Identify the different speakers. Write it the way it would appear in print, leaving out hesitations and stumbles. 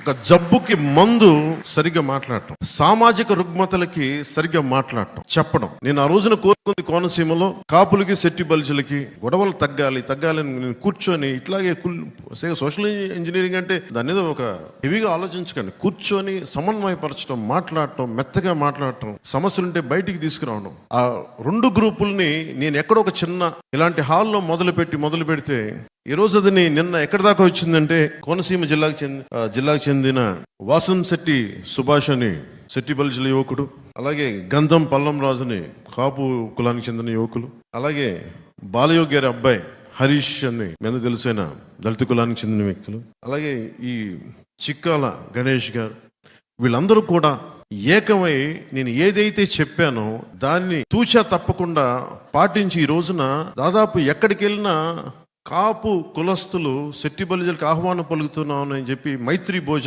Speaker 1: ఒక జబ్బుకి మందు సరిగ్గా మాట్లాడటం, సామాజిక రుగ్మతలకి సరిగ్గా మాట్లాడటం, చెప్పడం. నేను ఆ రోజున కోరుకుంది కోనసీమలో కాపులకి సెట్టి బల్జులకి గొడవలు తగ్గాలి అని నేను కూర్చొని ఇట్లాగే సోషల్ ఇంజనీరింగ్ అంటే దాని మీద ఒక హెవీగా ఆలోచించకండి. కూర్చొని సమన్వయపరచడం, మాట్లాడటం, మెత్తగా మాట్లాడటం, సమస్యలుంటే బయటికి తీసుకురావడం. ఆ రెండు గ్రూపుల్ని నేను ఎక్కడో ఒక చిన్న ఇలాంటి హాల్లో మొదలు పెడితే ఈ రోజు అది నిన్న ఎక్కడి దాకా వచ్చిందంటే కోనసీమ జిల్లాకు చెందిన వాసంశెట్టి సుభాష్ అని శెట్టి బల్జుల యువకుడు, అలాగే గంధం పల్లం రాజుని కాపు కులానికి చెందిన యువకులు, అలాగే బాలయోగి గారి అబ్బాయి హరీష్ అని మీద తెలిసిన దళిత కులానికి చెందిన వ్యక్తులు, అలాగే ఈ చిక్కాల గణేష్ గారు, వీళ్ళందరూ కూడా ఏకమై నేను ఏదైతే చెప్పానో దాన్ని తూచా తప్పకుండా పాటించి ఈ రోజున దాదాపు ఎక్కడికి వెళ్ళినా కాపు కులస్తులు సెట్టి బలిజలకు ఆహ్వానం పలుకుతున్నామని చెప్పి మైత్రి భోజనం